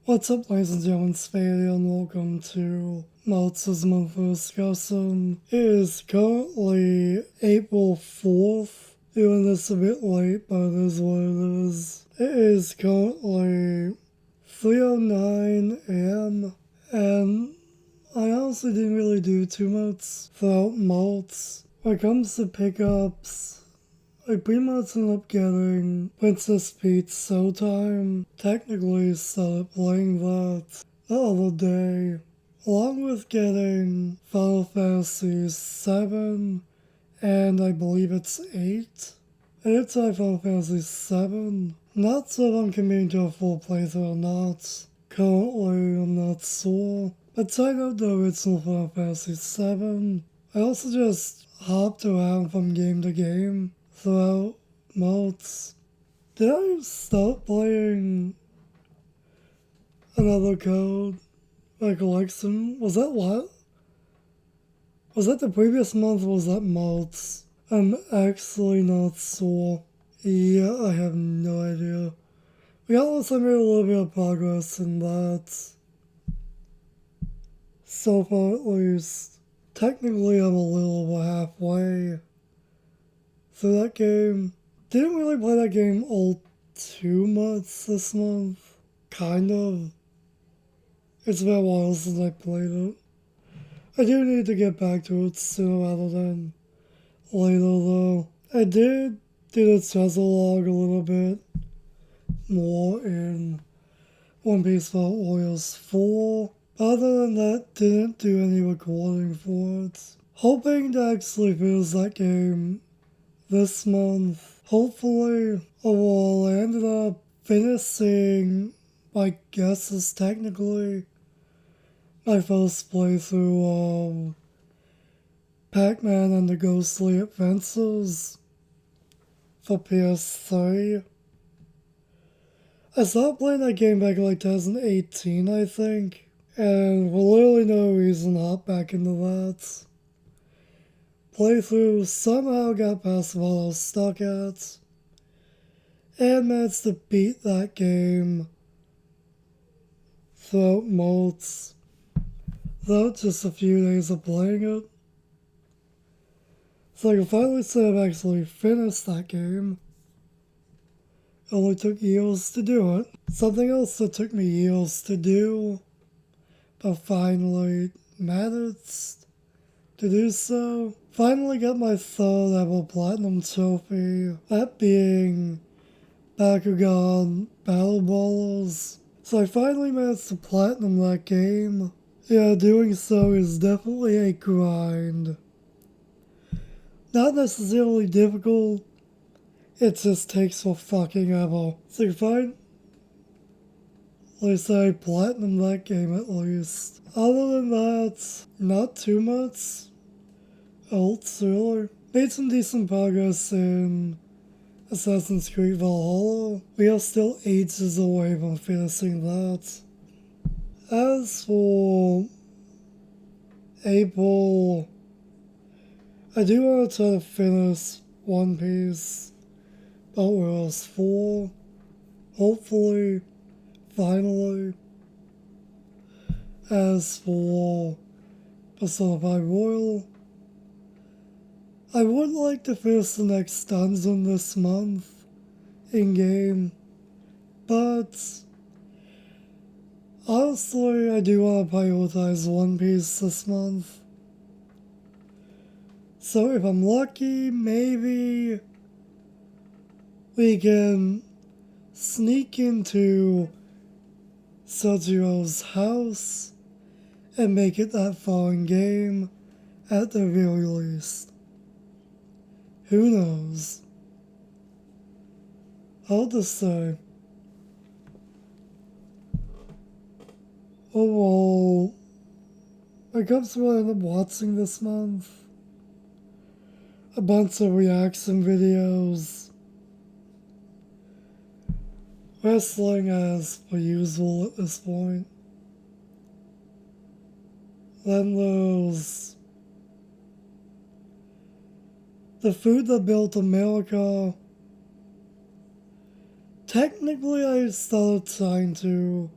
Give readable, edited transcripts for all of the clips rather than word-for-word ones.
What's up, ladies and gentlemen, Spade, and welcome to Maltz's monthly discussion. It is currently April 4th. Doing this a bit late, but it is what it is. It is currently 3:09 a.m. and I honestly didn't really do too much throughout Maltz. When it comes to pickups, I pretty much ended up getting Princess Peach's Showtime. Technically started playing that the other day, along with getting Final Fantasy VII, and I believe it's 8. I did try Final Fantasy VII. Not sure if I'm committing to a full playthrough or not. Currently, I'm not sure. I tried out the original Final Fantasy VII. I also just hopped around from game to game throughout Maltz. Did I start playing Another Code Recollection? Was that what? Was that the previous month or was that Maltz? I'm actually not sure. Yeah, I have no idea. Regardless, I made a little bit of progress in that. So far at least. Technically, I'm a little over halfway through that game. Didn't really play that game all too much this month. Kind of. It's been a while since I played it. I do need to get back to it sooner rather than later though. I did do the treasure log a little bit more in One Piece Vault Warriors 4. Other than that, didn't do any recording for it. Hoping to actually finish that game this month. Hopefully, overall, I ended up finishing, I guess is technically my first playthrough of Pac-Man and the Ghostly Adventures for PS3. I started playing that game back in like 2018, I think, and for literally no reason hopped back into that. Playthrough, somehow got past what I was stuck at, and managed to beat that game throughout Maltz, without just a few days of playing it. So I can finally say I've actually finished that game. It only took years to do it. Something else that took me years to do, but finally managed to do so. Finally got my third ever Platinum trophy, that being Bakugan Battle Ballers. So I finally managed to Platinum that game. Yeah, doing so is definitely a grind. Not necessarily difficult, it just takes for fucking ever. So you find, at least I Platinum that game at least. Other than that, not too much else really. Made some decent progress in Assassin's Creed Valhalla. We are still ages away from finishing that. As for April, I do want to try to finish One Piece Vault Warriors 4. Hopefully, finally. As for Persona 5 Royal, I would like to finish the next dungeon this month in-game, but honestly, I do want to prioritize One Piece this month. So if I'm lucky, maybe we can sneak into Sojiro's house and make it that far in-game at the very least. Who knows? Hard to say. Overall, when it comes to what I end up watching this month, a bunch of reaction videos, wrestling as per usual at this point. Then there's The Food That Built America. Technically, I started trying to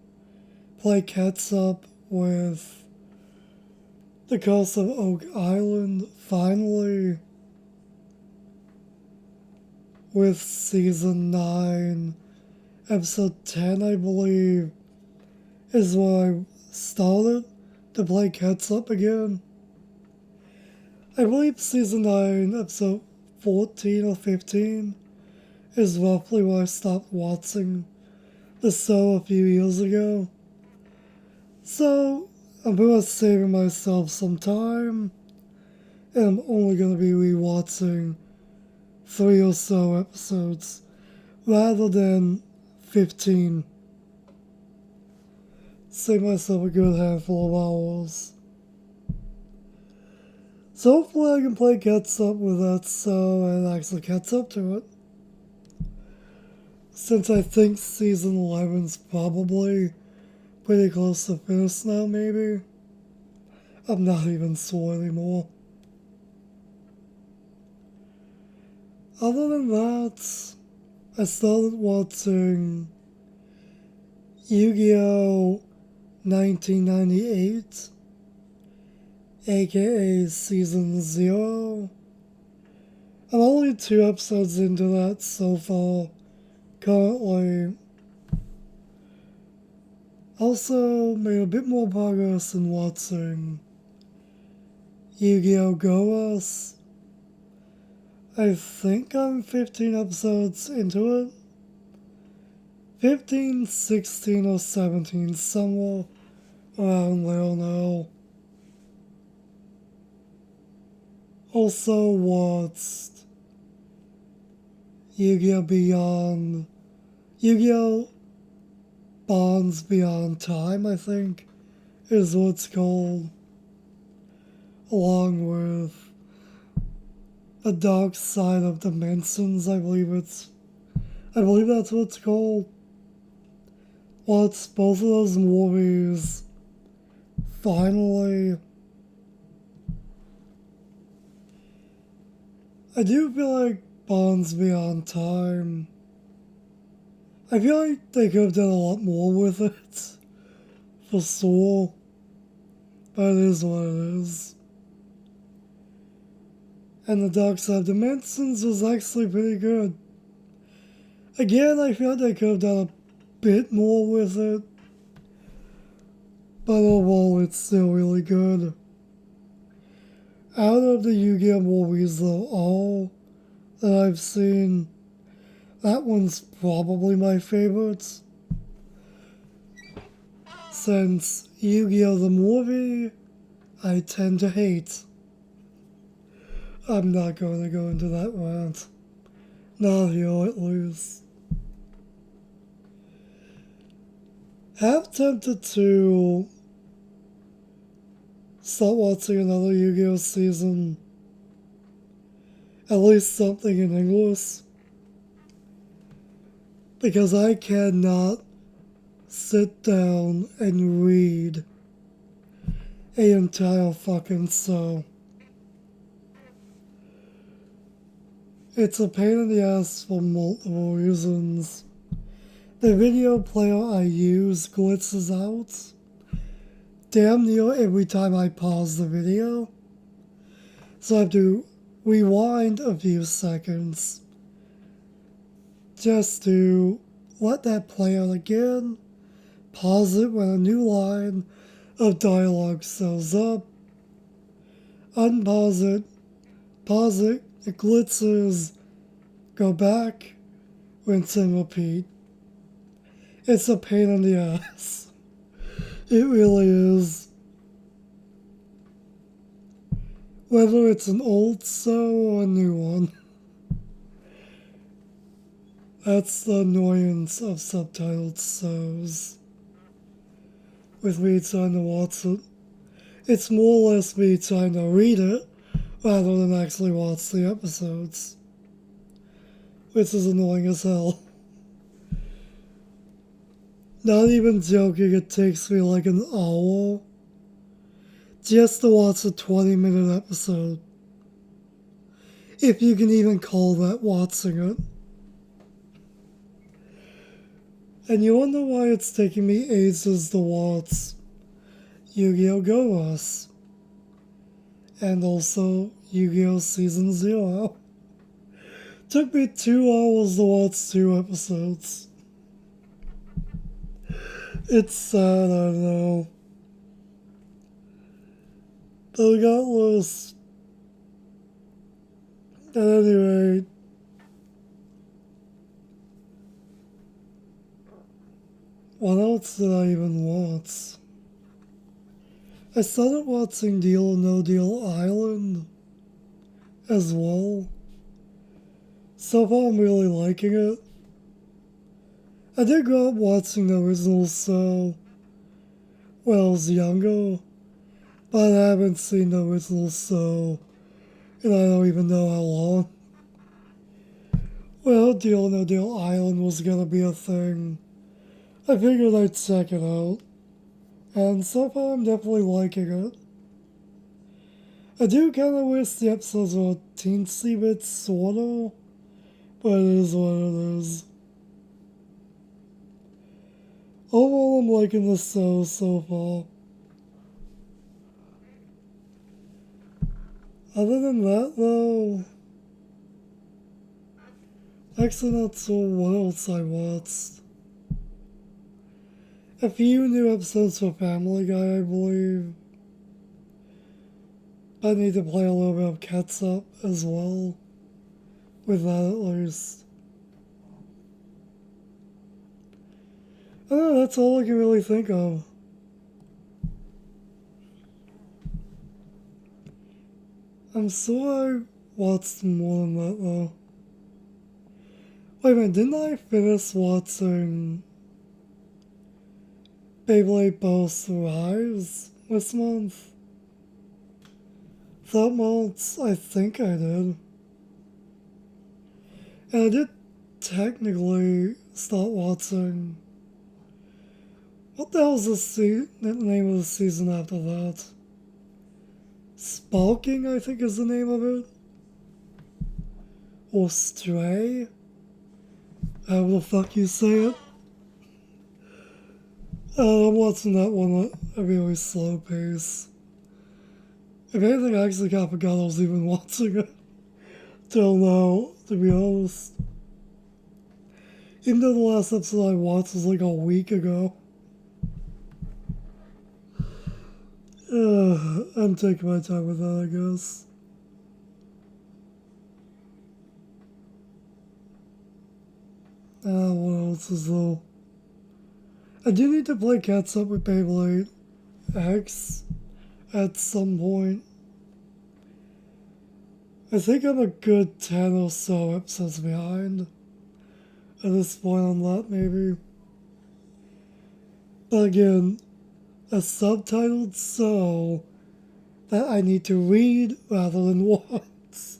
play catch up with the Coast of Oak Island finally with season 9, episode 10, I believe, is where I started to play catch up again. I believe season 9, episode 14 or 15 is roughly where I stopped watching the show a few years ago. So, I'm pretty much saving myself some time, and I'm only going to be rewatching 3 or so episodes rather than 15. Save myself a good handful of hours. So hopefully I can play catch up with that show and actually catch up to it. Since I think season 11's probably pretty close to finish now, maybe. I'm not even sure anymore. Other than that, I started watching Yu-Gi-Oh! 1998, aka Season 0. I'm only 2 episodes into that so far, currently. Also made a bit more progress in watching Yu-Gi-Oh! Go Us. I think I'm 15 episodes into it. 15, 16, or 17, somewhere around there now. Also watched Yu-Gi-Oh! Beyond, Yu-Gi-Oh! Bonds Beyond Time, I think, is what it's called. Along with The Dark Side of Dimensions, I believe that's what it's called. Watched both of those movies finally. I do feel like Bonds Beyond Time, I feel like they could have done a lot more with it, for sure, but it is what it is. And The Dark Side of Dimensions was actually pretty good. Again, I feel like they could have done a bit more with it, but overall it's still really good. Out of the Yu-Gi-Oh! Movies though, all that I've seen, that one's probably my favorite. Since Yu-Gi-Oh! The movie, I tend to hate. I'm not going to go into that rant. Not here, at least. Have tempted to start watching another Yu-Gi-Oh! Season. At least something in English. Because I cannot sit down and read an entire fucking show. It's a pain in the ass for multiple reasons. The video player I use glitches out damn near every time I pause the video. So I have to rewind a few seconds just to let that play out again, pause it when a new line of dialogue shows up, unpause it, pause it, it glitzes, go back, rinse and repeat. It's a pain in the ass. It really is. Whether it's an old show or a new one. That's the annoyance of subtitled shows. With me trying to watch it. It's more or less me trying to read it rather than actually watch the episodes. Which is annoying as hell. Not even joking, it takes me like an hour just to watch a 20-minute episode. If you can even call that watching it. And you wonder why it's taking me ages to watch Yu-Gi-Oh! Go Rush. And also Yu-Gi-Oh! Season 0. Took me 2 hours to watch 2 episodes. It's sad, I know. But we got loose. At any rate, what else did I even watch? I started watching Deal or No Deal Island as well. So far, I'm really liking it. I did grow up watching the original show when I was younger, but I haven't seen the original show and I don't even know how long. Well, Deal or No Deal Island was gonna be a thing. I figured I'd check it out, and so far I'm definitely liking it. I do kind of wish the episodes were a teensy bit shorter, but it is what it is. Overall, I'm liking the show so far. Other than that, though, actually not sure what else I watched. A few new episodes for Family Guy, I believe. I need to play a little bit of catch up as well, with that at least. I don't know, that's all I can really think of. I'm sure I watched more than that though. Wait a minute, didn't I finish watching Beyblade Burst Rise this month? That month, I think I did. And I did technically start watching. What the hell is the name of the season after that? Sparking, I think is the name of it. Or Stray? However the fuck you say it. I'm watching that one at a really slow pace. If anything, I actually kind of forgot I was even watching it. Till now, to be honest. Even though the last episode I watched was like a week ago. I'm taking my time with that, I guess. What else is though? I do need to play catch up with Beyblade X at some point. I think I'm a good 10 or so episodes behind at this point on that, maybe. But again, a subtitled show that I need to read rather than watch.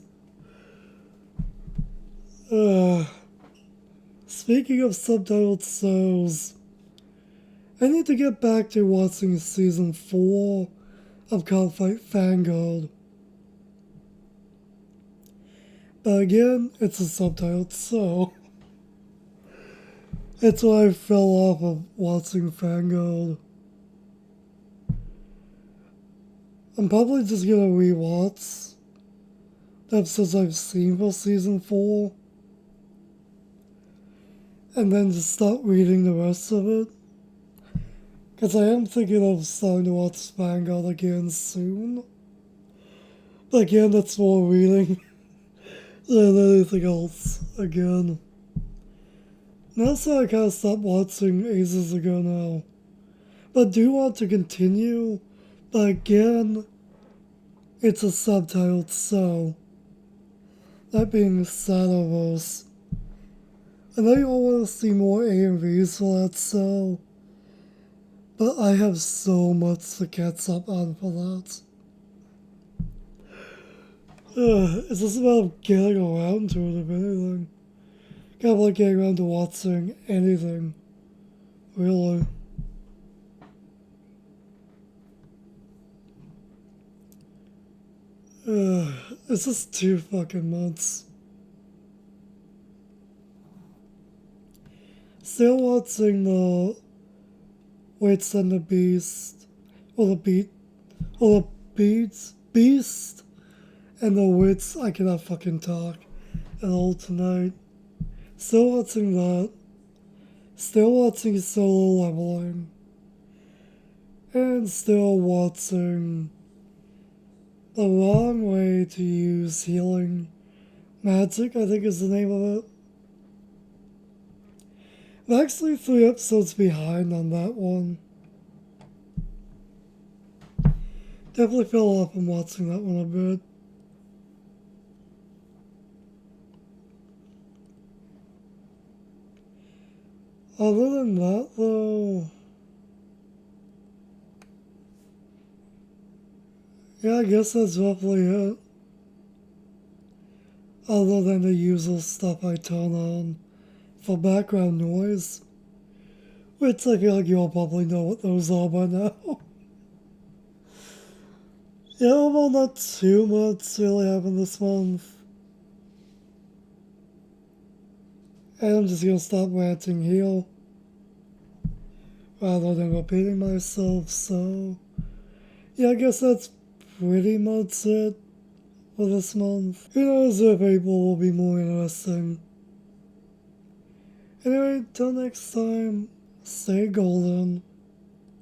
Speaking of subtitled shows, I need to get back to watching season 4 of Conflict Vanguard. But again, it's a subtitled show. It's why I fell off of watching Vanguard. I'm probably just gonna rewatch the episodes I've seen for season 4 and then just start reading the rest of it. Because I am thinking of starting to watch Vanguard again soon. But again, that's more reading than anything else again. And also, I kind of stopped watching ages ago now. But do want to continue. But again, it's a subtitled show. That being Shadowverse. I know you all want to see more AMVs for that show. But I have so much to catch up on for that. It's just about getting around to it, if anything. Kind of like getting around to watching anything. Really. It's just 2 fucking months. Still watching the Wits and the Beast, or the Beat, or the Beast, and the Wits. I cannot fucking talk at all tonight. Still watching that. Still watching Solo Leveling. And still watching The Wrong Way to Use Healing Magic, I think is the name of it. I'm actually 3 episodes behind on that one. Definitely fell off from watching that one a bit. Other than that, though, yeah, I guess that's roughly it. Other than the usual stuff I turn on for background noise, which I feel like you all probably know what those are by now. Yeah, well, not too much really happened this month. And I'm just gonna stop ranting here rather than repeating myself, so yeah, I guess that's pretty much it for this month. Who knows if April will be more interesting. Anyway, till next time, stay golden.